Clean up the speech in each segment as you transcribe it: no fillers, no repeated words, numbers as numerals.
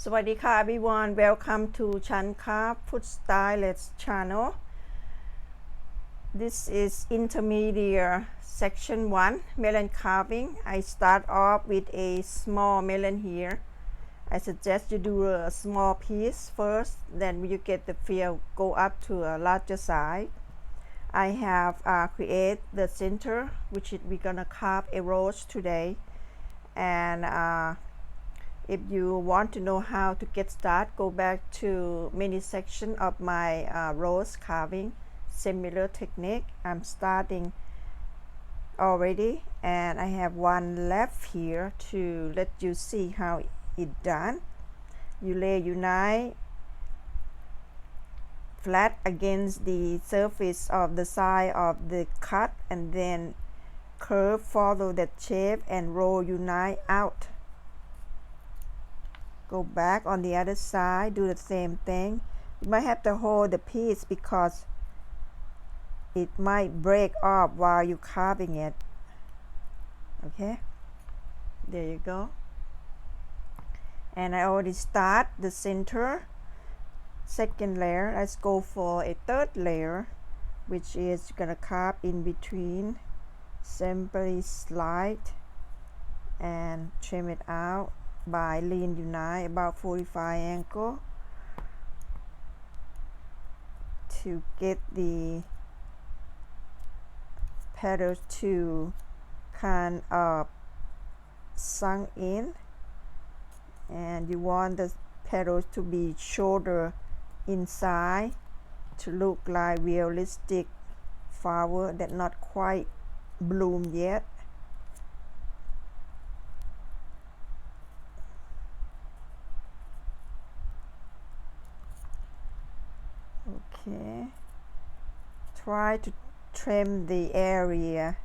สวัสดีค่ะ everyone welcome to Chan Carve Food Stylist channel. This is Intermedia section 1 melon carving. I start off with a small melon here. I suggest you do a small piece first, then when you get the feel go up to a larger size. I have create the center, which we're gonna carve a rose today, and if you want to know how to get started, go back to many section of my rose carving, similar technique. I'm starting already, and I have one left here to let you see how it done. You lay your knife flat against the surface of the side of the cut, and then curve, follow that shape, and roll your knife out. Go back on the other side, do the same thing. You might have to hold the piece because it might break off while you're carving it. Okay, there you go. And I already start the center, second layer. Let's go for a third layer, which is gonna carve in between. Simply slide and trim it out by lean your knife about 45 angle to get the petals to kind of sunk in, and you want the petals to be shorter inside to look like realistic flower that not quite bloom yet. Okay, try to trim the area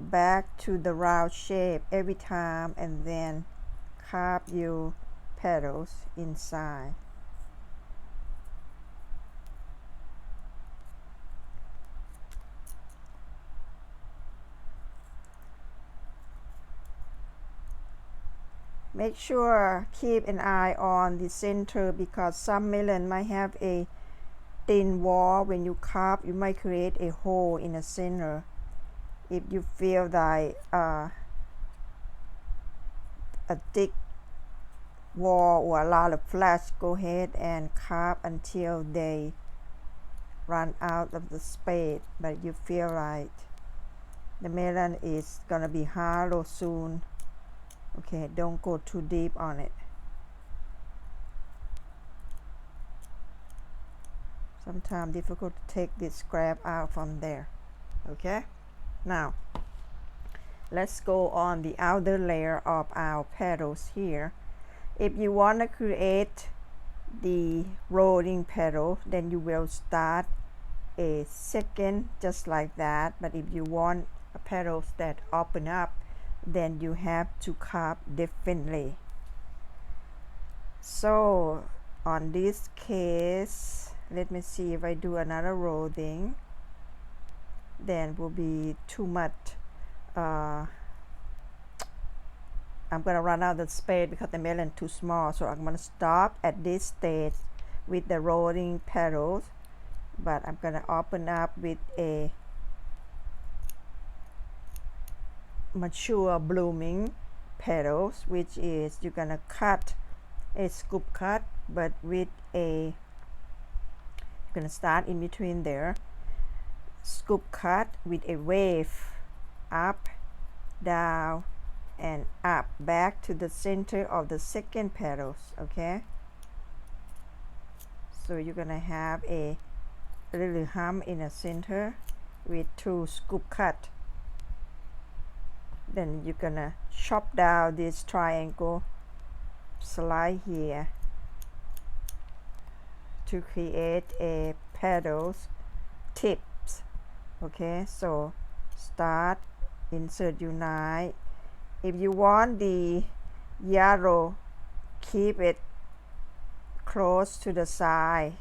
back to the round shape every time, and then carve your petals inside. Make sure keep an eye on the center because some melon might have a thin wall. When you carve, you might create a hole in the center. If you feel like a thick wall or a lot of flesh, go ahead and carve until they run out of the space, but you feel like the melon is gonna be hollow soon. Okay, don't go too deep on it. Sometimes difficult to take this scrap out from there. Okay, now let's go on the outer layer of our petals here. If you want to create the rolling petal, then you will start a second just like that, but if you want petals that open up, then you have to carve differently. So on this case, let me see if I do another rolling, then will be too much. I'm gonna run out of space because the melon too small, so I'm gonna stop at this stage with the rolling petals, but I'm gonna open up with a mature blooming petals, which is you're gonna cut a scoop cut, but with a you're gonna start in between there, scoop cut with a wave up, down, and up back to the center of the second petals. Okay, so you're gonna have a little hump in the center with two scoop cut. Then you're gonna chop down this triangle, slide here to create a petals tips. Okay, so start, insert your knife. If you want the yellow, keep it close to the side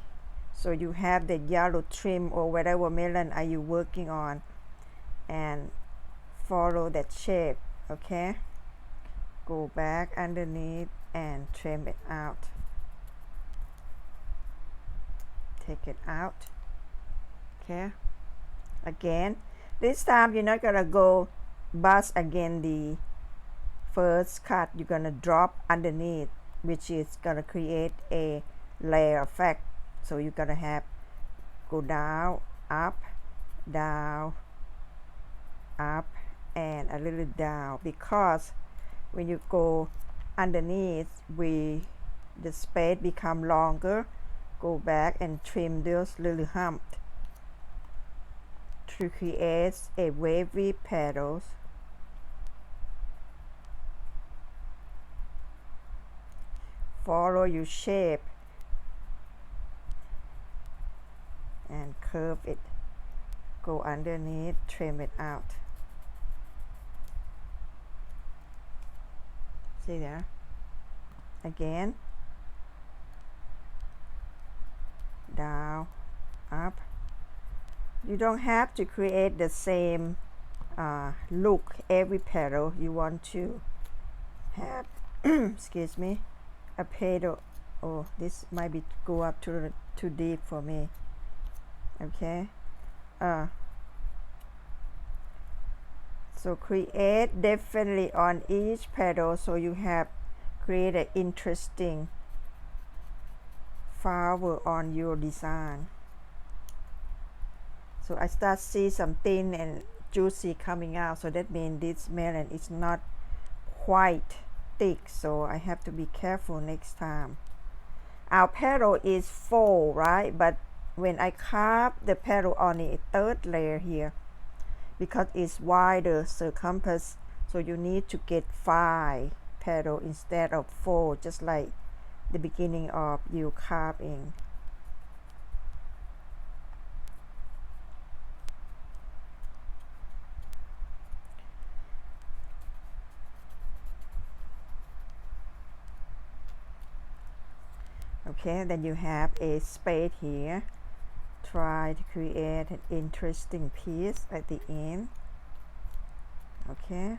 so you have the yellow trim or whatever melon are you working on, and follow that shape. Okay, go back underneath and trim it out. Take it out. Okay. Again, this time you're not gonna go bust again the first cut. You're gonna drop underneath, which is gonna create a layer effect. So you're gonna have go down, up, down, up, and a little down, because when you go underneath, the space become longer. Go back and trim those little humps to create a wavy petals. Follow your shape and curve it. Go underneath, trim it out. See there? Again. Down, up. You don't have to create the same look every petal. You want to have excuse me, a petal. Oh, this might be go up too deep for me. Okay. So create definitely on each petal, so you have create an interesting flower on your design. So I start see some thin and juicy coming out, so that means this melon is not quite thick, so I have to be careful next time. Our petal is 4, right? But when I carve the petal on the third layer here, because it's wider circumference, so you need to get 5 petal instead of 4, just like the beginning of you carving. Okay, then you have a space here. Try to create an interesting piece at the end. Okay.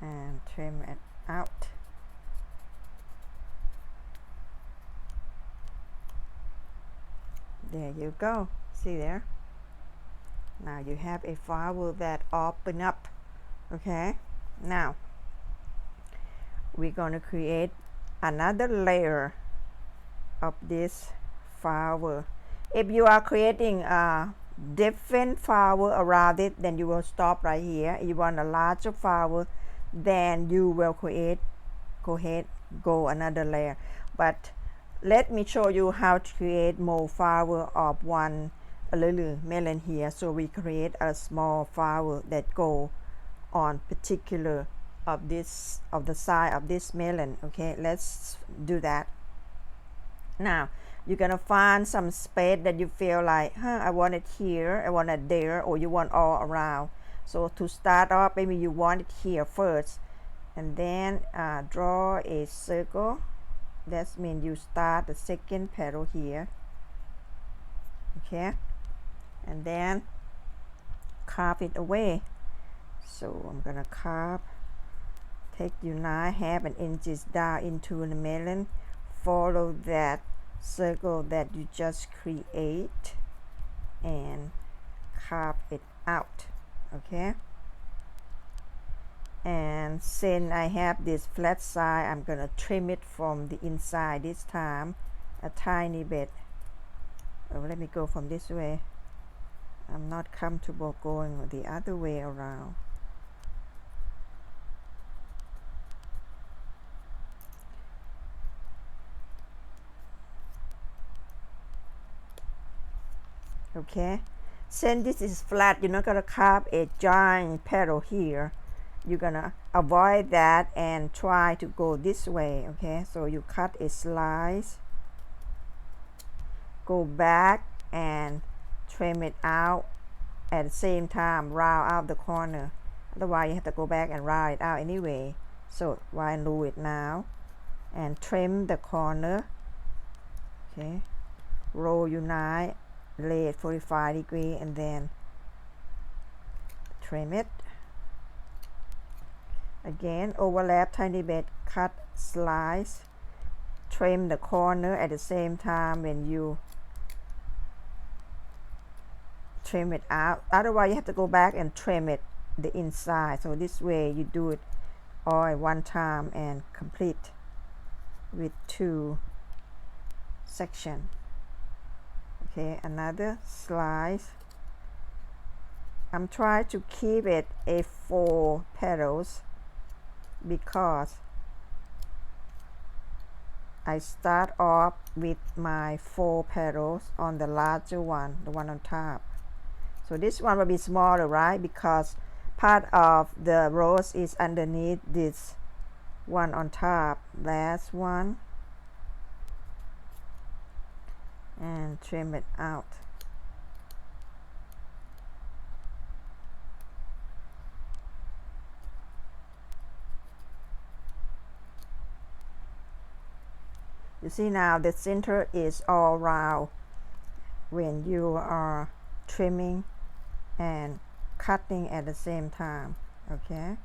And trim it out. There you go. See there? Now you have a flower that open up. Okay. Now we're going to create another layer of this flower. If you are creating a different flower around it, then you will stop right here. If you want a larger flower, then you will create, go another layer. But let me show you how to create more flower of one a little melon here. So we create a small flower that go on particular of this, of the side of this melon. Okay, let's do that. Now you're gonna find some space that you feel like, I want it here, I want it there, or you want all around. So to start off, maybe you want it here first, and then draw a circle. That means you start the second petal here. Okay, and then carve it away. So I'm gonna carve, take your knife 1/2 inches down into the melon, follow that circle that you just create and carve it out. Okay, and since I have this flat side, I'm gonna trim it from the inside this time a tiny bit. Oh, let me go from this way. I'm not comfortable going the other way around. Okay, since this is flat, you're not gonna carve a giant petal here. You're gonna avoid that and try to go this way. Okay, so you cut a slice, go back and trim it out at the same time, round out the corner. Otherwise you have to go back and round it out anyway. So why do it now? and trim the corner. Okay, roll unite, lay at 45 degrees and then trim it. Again, overlap tiny bit, cut, slice, trim the corner at the same time when you trim it out. Otherwise, you have to go back and trim it the inside. So this way you do it all at one time and complete with 2 sections. Okay, another slice. I'm trying to keep it a 4 petals because I start off with my 4 petals on the larger one, the one on top. So this one will be smaller, right? Because part of the rose is underneath this one on top. Last one. And trim it out. You see now the center is all round when you are trimming and cutting at the same time. Okay.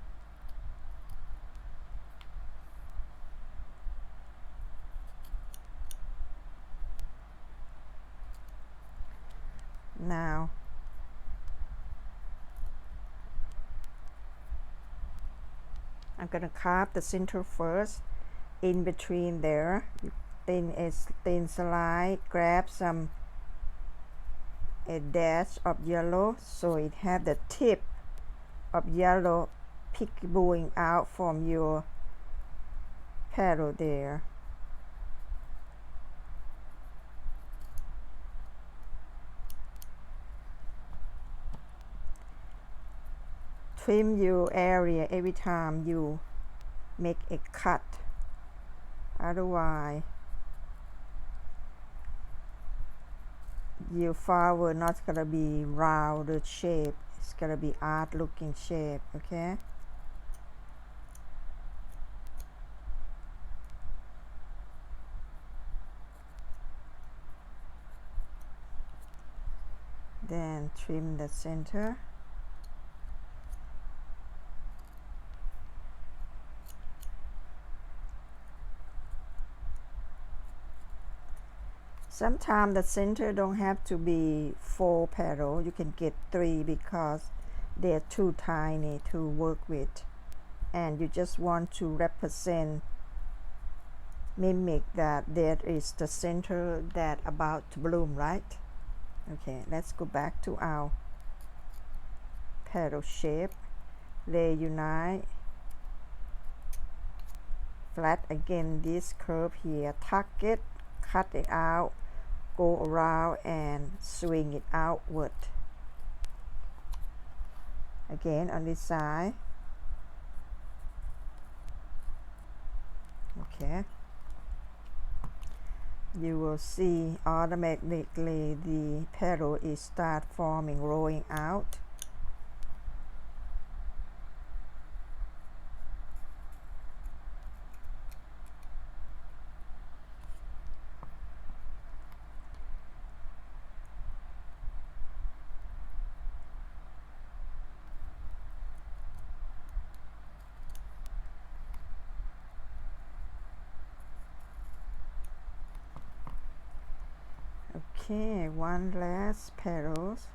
Now I'm going to carve the center first. In between there, thin slice, grab a dash of yellow so it have the tip of yellow peekabooing out from your petal there. Trim your area every time you make a cut. Otherwise, your flower not gonna be rounded shape. It's gonna be odd looking shape. Okay. Then trim the center. Sometimes the center don't have to be 4 petals. You can get 3 because they're too tiny to work with. And you just want to represent, mimic that there is the center that about to bloom, right? Okay, let's go back to our petal shape. Lay unite. Flat again this curve here. Tuck it, cut it out. Go around and swing it outward. Again on this side. Okay. You will see automatically the petal is start forming, rolling out. Okay, one last petals.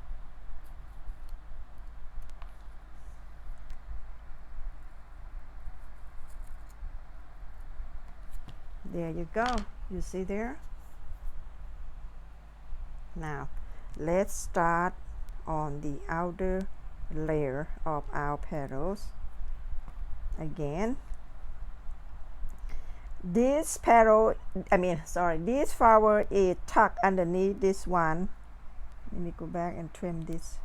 There you go. You see there? Now, let's start on the outer layer of our petals. Again, this petal, this flower is tucked underneath this one. Let me go back and trim this.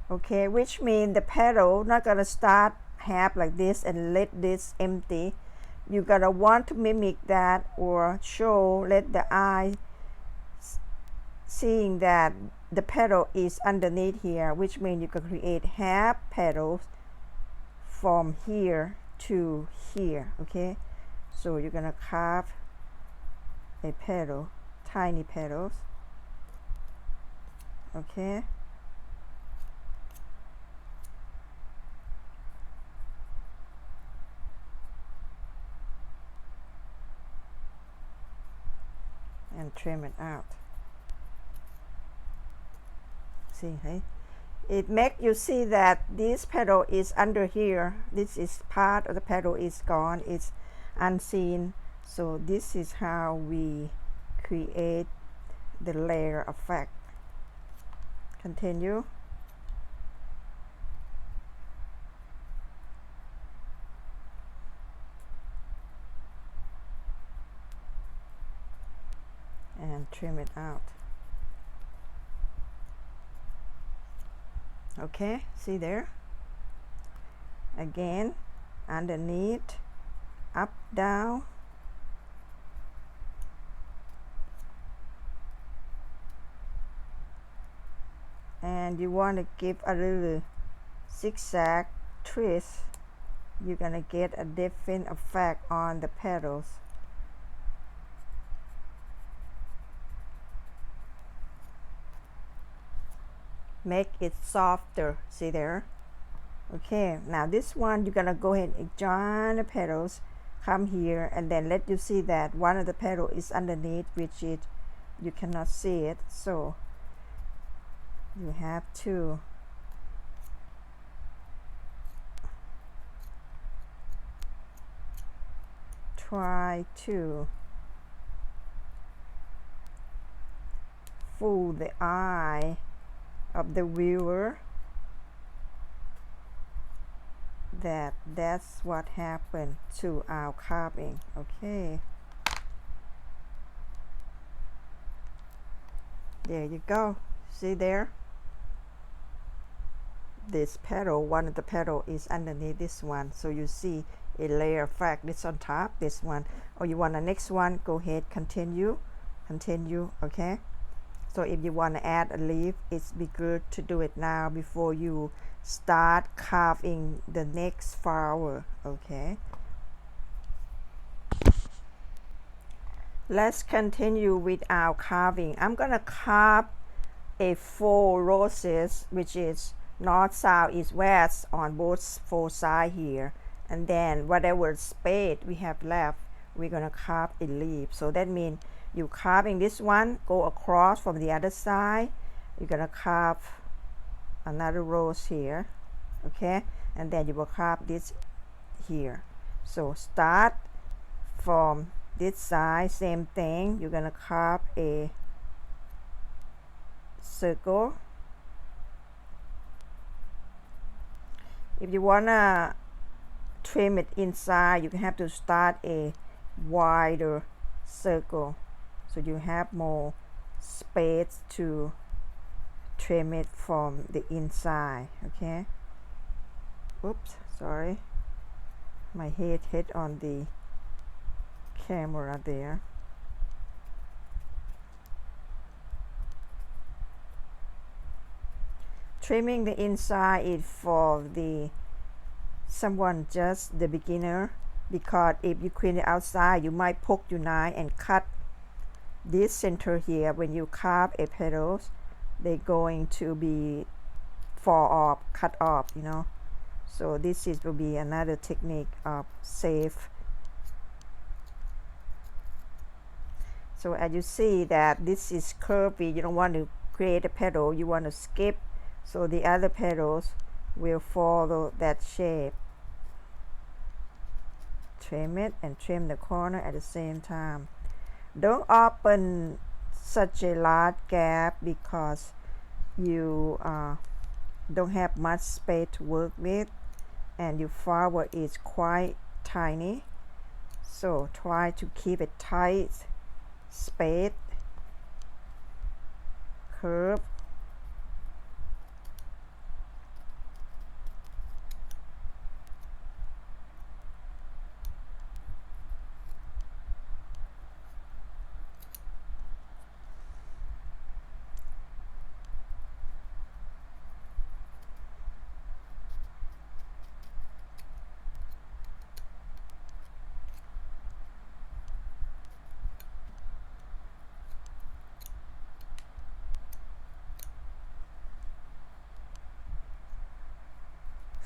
Okay, which means the petal not gonna start half like this and let this empty. You're gonna want to mimic that or show, let the eye seeing that the petal is underneath here, which means you can create half petals from here to here. Okay, so you're gonna carve a petal, tiny petals. Okay, and trim it out. See, hey? It make you see that this petal is under here. This is part of the petal is gone. It's unseen. So this is how we create the layer effect. Continue. And trim it out. Okay, see there? Again, underneath, up, down. And you want to give a little zigzag twist. You're gonna get a different effect on the petals. Make it softer, see there? Okay, now this one you're gonna go ahead and join the petals, come here, and then let you see that one of the petal is underneath, which is you cannot see it, so you have to try to fool the eye of the viewer that that's what happened to our carving. Okay, there you go. See there? This petal, one of the petal is underneath this one, so you see a layer effect. This on top, this one. Or you want the next one, go ahead, continue. Okay, so if you want to add a leaf, it's be good to do it now before you start carving the next flower. Okay, let's continue with our carving. I'm gonna carve a 4 roses, which is north, south, east, west on both 4 sides here, and then whatever space we have left, we're gonna carve a leaf. So that means you carving this one, go across from the other side, you're gonna carve another rose here, okay, and then you will carve this here. So start from this side, same thing, you're gonna carve a circle. If you wanna trim it inside, you have to start a wider circle so you have more space to trim it from the inside. Okay, oops, sorry, my head hit on the camera there. Trimming the inside is for the someone just the beginner, because if you clean it outside, you might poke your knife and cut this center here. When you carve a petals, they're going to be fall off, cut off, you know. So this is will be another technique of safe. So as you see that this is curvy, you don't want to create a petal, you want to skip, so the other petals will follow that shape. Trim it and trim the corner at the same time. Don't open such a large gap because you don't have much space to work with, and your flower is quite tiny, so try to keep it tight space, curve.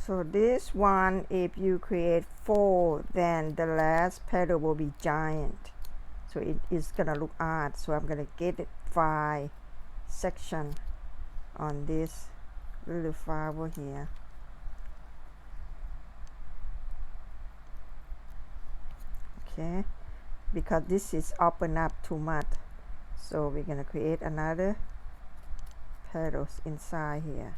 So this one, if you create 4, then the last petal will be giant. So it is gonna look odd. So I'm gonna get it 5 section on this little flower here. Okay, because this is open up too much, so we're gonna create another petals inside here.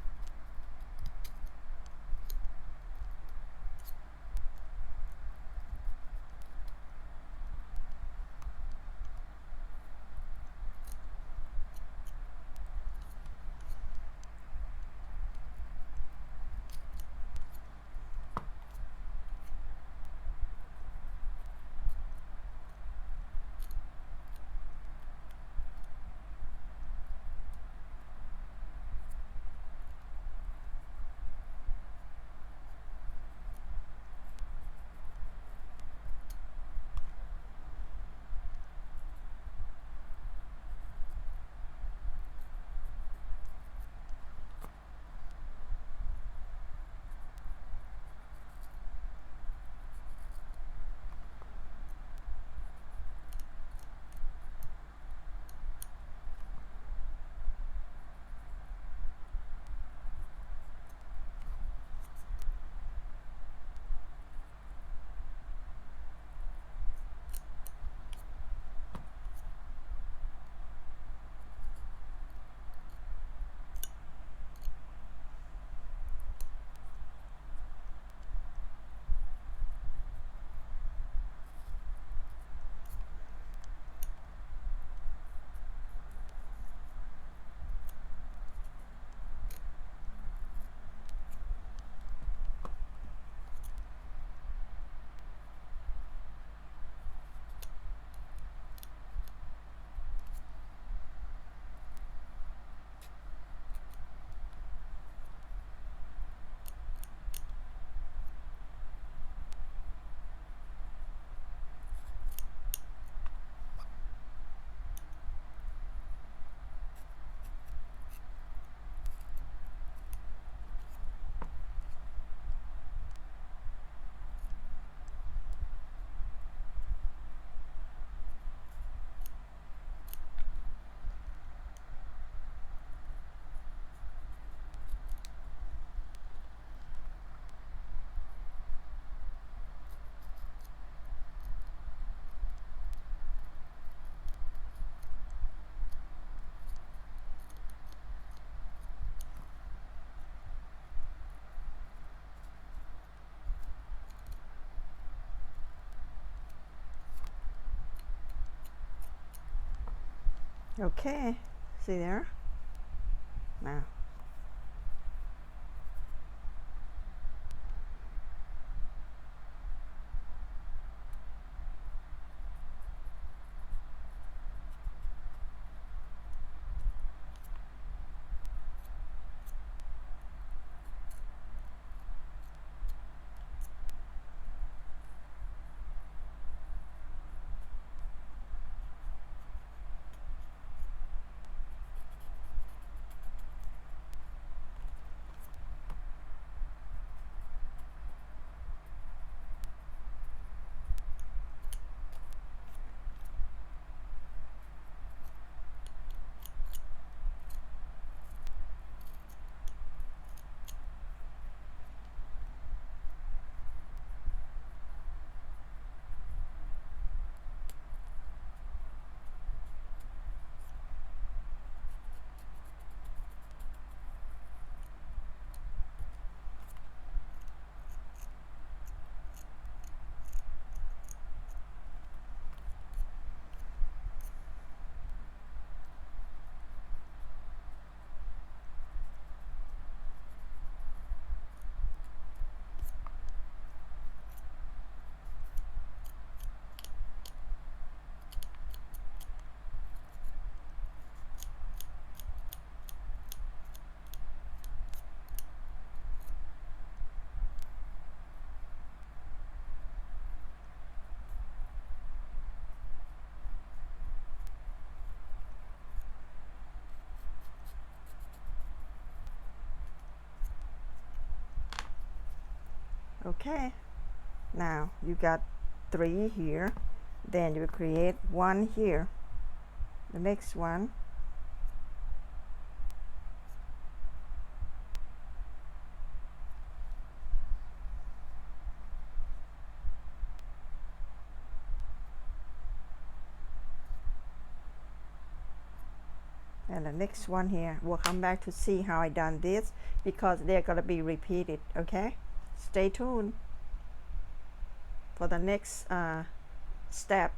Okay, see there? Now. Okay, now you got 3 here, then you will create 1 here, the next one, and the next one here. We'll come back to see how I done this because they're gonna be repeated. Okay, stay tuned for the next step.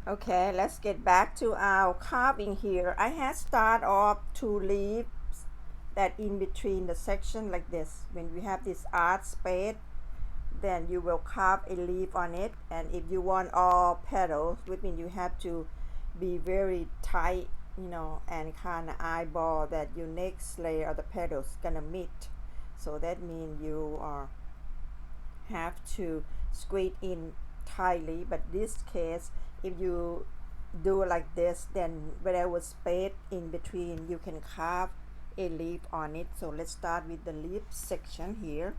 Okay, let's get back to our carving here. I had start off 2 leaves that in between the section like this. When you have this art space, then you will carve a leaf on it, and if you want all petals, which means you have to be very tight, you know, and kind of eyeball that your next layer of the petals gonna meet. So that means you have to squeeze in tightly, but this case, if you do like this, then whatever space in between, you can carve a leaf on it. So let's start with the leaf section here.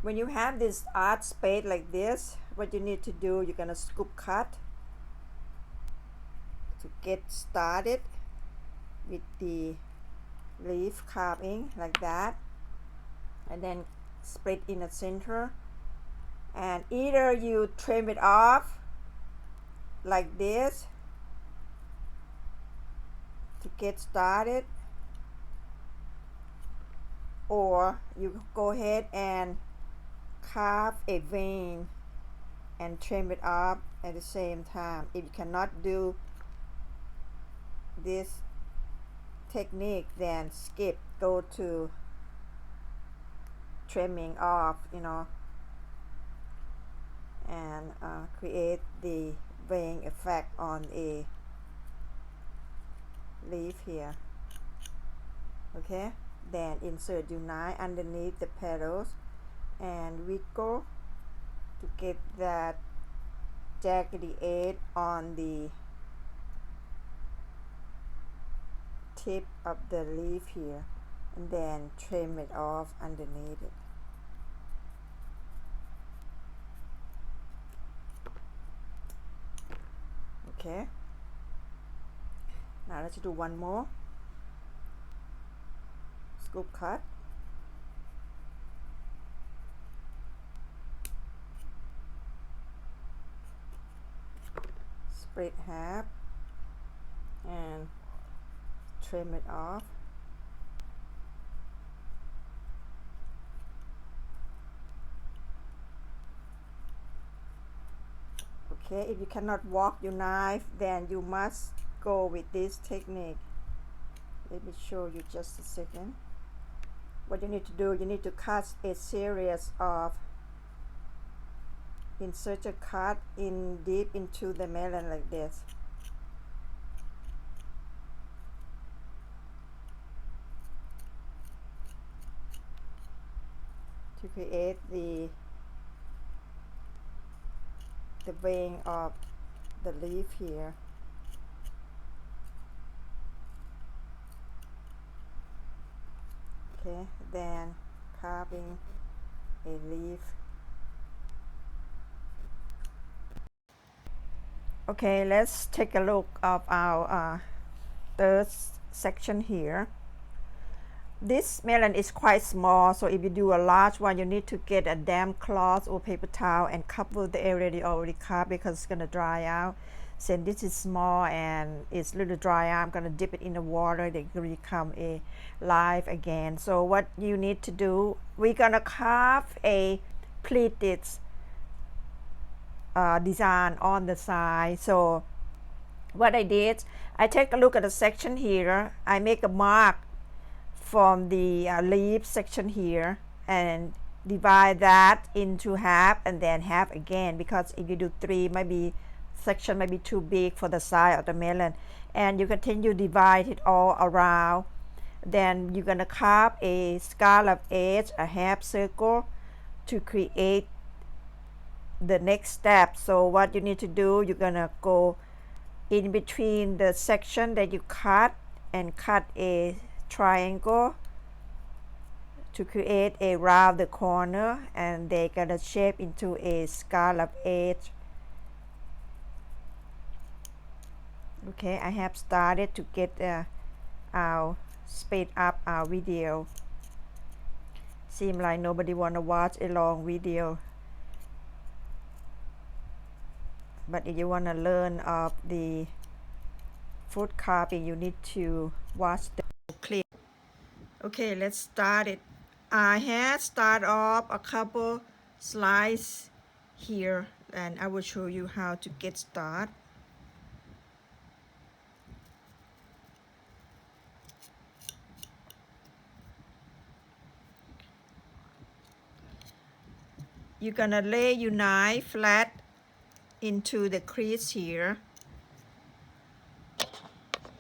When you have this art space like this, what you need to do, you're gonna scoop cut to get started with the leaf carving like that, and then split in the center, and either you trim it off like this to get started, or you go ahead and carve a vein and trim it off at the same time. If you cannot do this technique, then skip, go to trimming off, you know, and create the vein effect on a leaf here. Okay, then insert your knife underneath the petals and wiggle to get that jaggedy edge on the tip of the leaf here, and then trim it off underneath it. Okay, now let's do one more scoop cut. Split half and trim it off. Okay, if you cannot walk your knife, then you must go with this technique. Let me show you just a second. What you need to do, you need to cut a series of insert a cut in deep into the melon like this. To create the vein of the leaf here. Okay, then carving a leaf. Okay, let's take a look of our third section here. This melon is quite small, so if you do a large one, you need to get a damp cloth or paper towel and cover the area you already carved because it's going to dry out. Since this is small and it's a little dry out, I'm going to dip it in the water. They will become a live again. So what you need to do, we're going to carve a pleated design on the side. So what I did, I take a look at the section here. I make a mark from the leaf section here and divide that into half and then half again, because if you do 3, maybe section might be too big for the size of the melon, and you continue divide it all around. Then you're gonna carve a scallop edge, a half circle, to create the next step. So what you need to do, you're gonna go in between the section that you cut and cut a triangle to create a round the corner and they gonna shape into a scallop edge. Okay, I have started to get our speed up our video. Seem like nobody wanna watch a long video, but if you wanna learn of the food carving, you need to watch the clip. Okay, let's start it. I had start off a couple slides here and I will show you how to get started. You're gonna lay your knife flat into the crease here.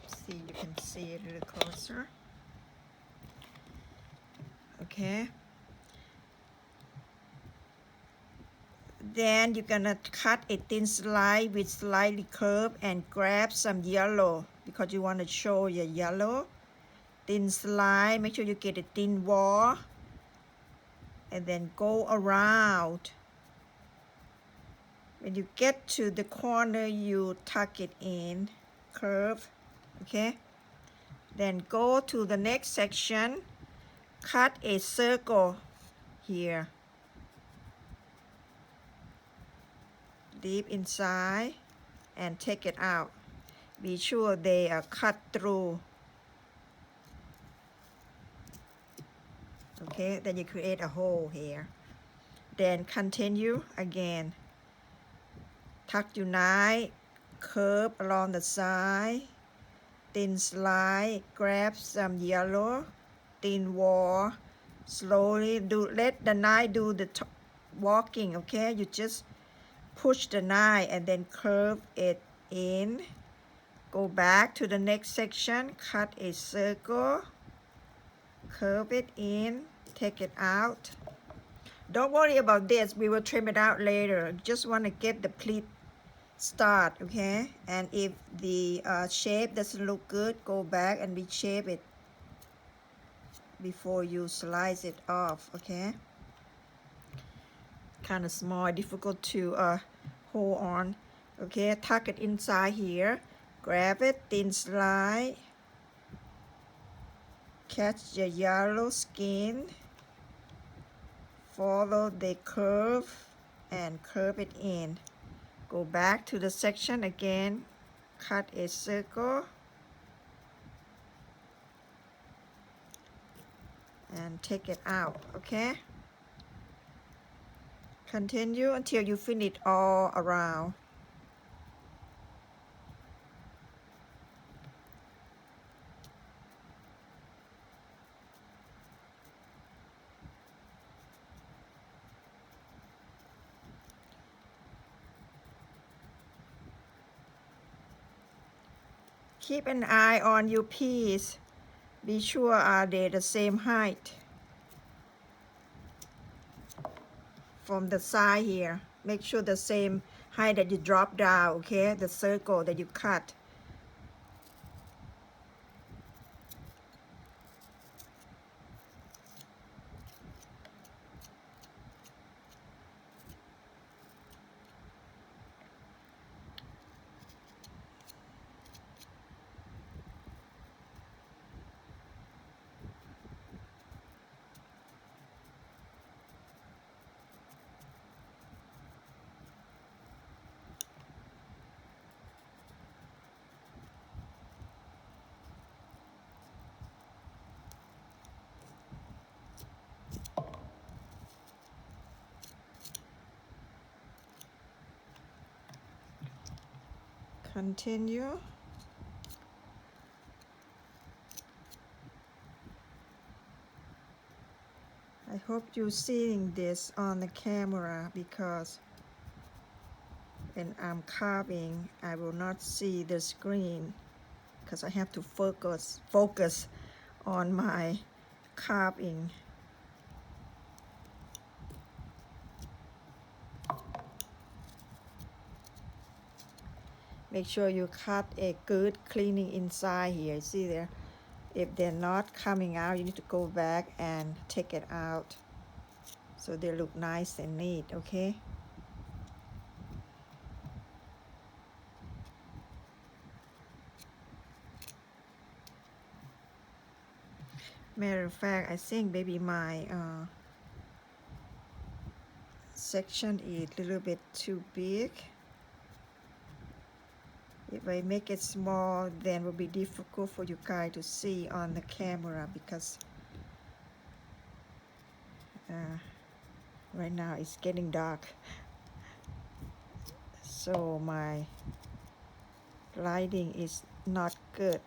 See, you can see it a little closer. Okay. Then you're gonna cut a thin slice with slightly curve and grab some yellow because you want to show your yellow. Thin slice, make sure you get a thin wall and then go around. When you get to the corner, you tuck it in, curve, okay? Then go to the next section, cut a circle here. Deep inside and take it out. Be sure they are cut through. Okay, then you create a hole here. Then continue again. Tuck your knife, curve along the side, thin slice, grab some yellow, thin wall, slowly let the knife do the walking, okay? You just push the knife and then curve it in. Go back to the next section, cut a circle, curve it in, take it out. Don't worry about this, we will trim it out later. Just want to get the pleat start, okay? And if the shape doesn't look good, go back and reshape it before you slice it off, okay? Kind of small, difficult to hold on. Okay, tuck it inside here, grab it, thin slice, catch the yellow skin, follow the curve and curve it in. Go back to the section again, cut a circle and take it out, okay? Continue until you finish all around. Keep an eye on your piece. Be sure are they the same height from the side here. Make sure the same height that you drop down, okay? The circle that you cut. Continue. I hope you're seeing this on the camera because when I'm carving, I will not see the screen because I have to focus on my carving. Make sure you cut a good cleaning inside here. See there, If they're not coming out, you need to go back and take it out so they look nice and neat, okay? Matter of fact, I think maybe my section is a little bit too big. If I make it small, then it will be difficult for you guys to see on the camera because right now it's getting dark. So my lighting is not good.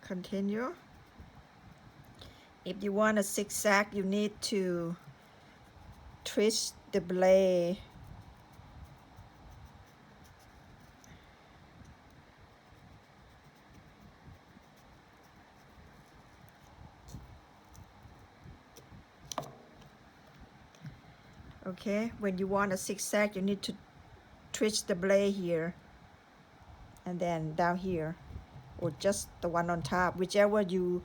Continue. If you want a zigzag, you need to twist the blade okay. When you want a zigzag, you need to twist the blade here and then down here, or just the one on top, whichever you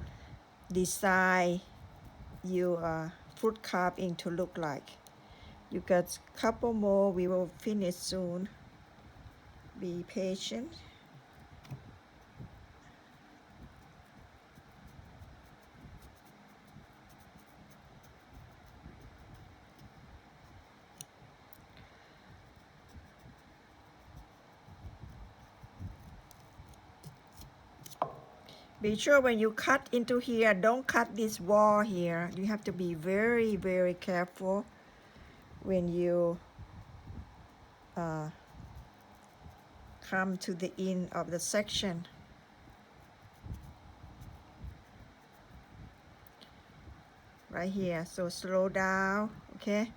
decide your fruit carving to look like. You got a couple more, we will finish soon. Be patient. Be sure when you cut into here, don't cut this wall here. You have to be very, very careful when you come to the end of the section. Right here, so slow down, okay?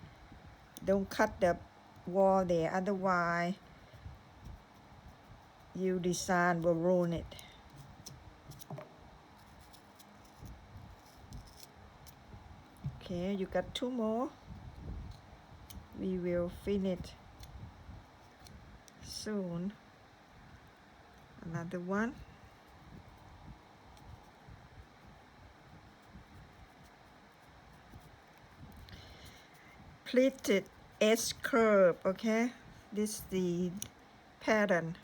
Don't cut the wall there, otherwise your design will ruin it. Okay, you got two more. We will finish soon. Another one. Pleated S Curve, okay? This is the pattern.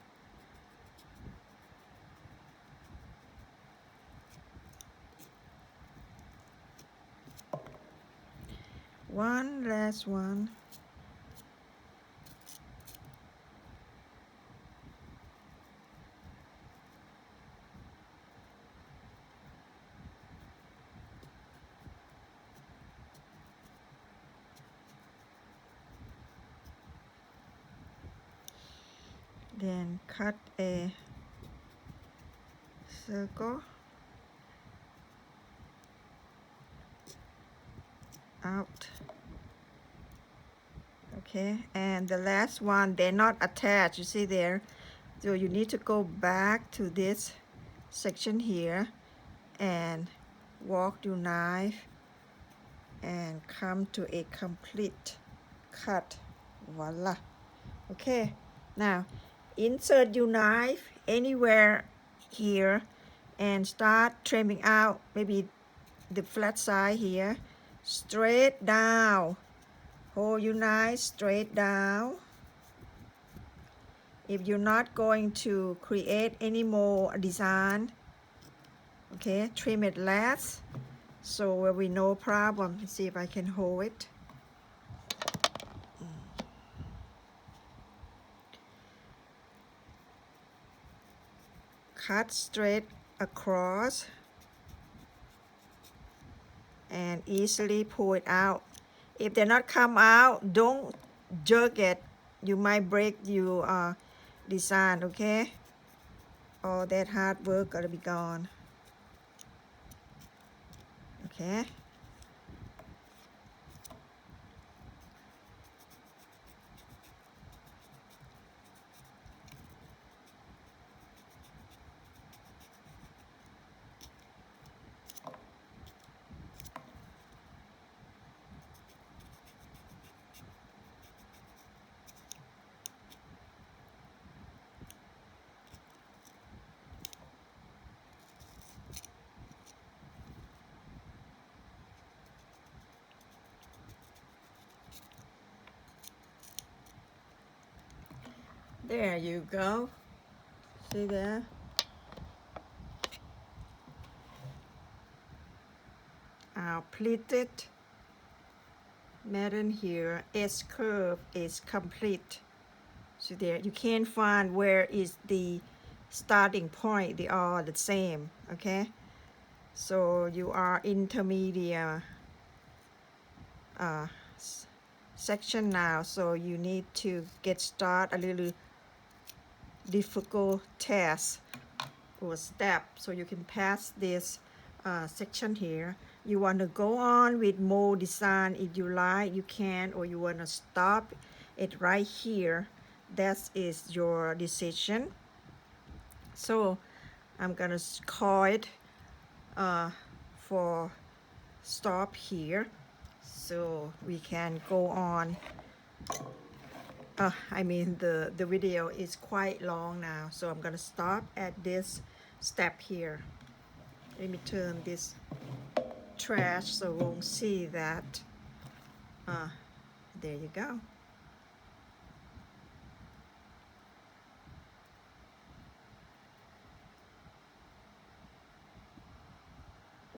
One last one. Then cut a circle out. Okay, and the last one, they're not attached, you see there. So you need to go back to this section here and walk your knife and come to a complete cut. Voila. Okay, now insert your knife anywhere here and start trimming out maybe the flat side here, straight down. Hold your knife straight down. If you're not going to create any more design, okay, trim it last so there will be no problem. Let's see if I can hold it. Cut straight across and easily pull it out. If they're not come out, don't jerk it. You might break your design, okay? All that hard work gotta be gone. Okay? There you go. See there? Our pleated pattern here, S curve is complete. So there, you can't find where is the starting point. They are the same, okay? So you are intermediate section now, so you need to get started a little difficult task or step so you can pass this section here. You want to go on with more design if you like, you can, or you want to stop it right here. That is your decision. So I'm gonna call it for stop here so we can go on. I mean the video is quite long now, so I'm gonna stop at this step here. Let me turn this trash so you won't see that. There you go.